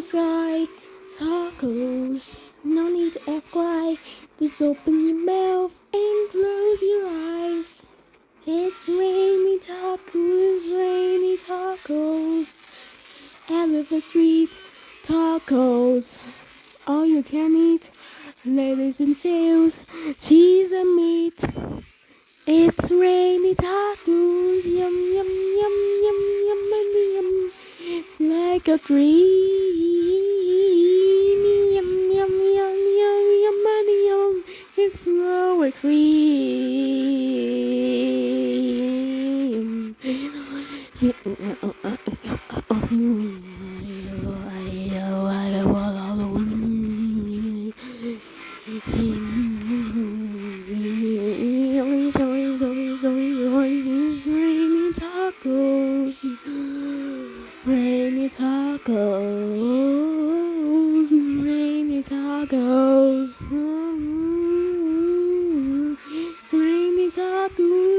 sky. Tacos, no need to ask why. Just open your mouth and close your eyes. It's rainy tacos, rainy tacos. Out of the street, tacos. All you can eat, lettuce and shells, cheese and meat. It's rainy tacos, yum yum yum yum yum yum yum. It's like a dream, yum yum yum yum yum yum. It's sour cream. Rainy tacos, rainy tacos, rainy tacos, rainy tacos.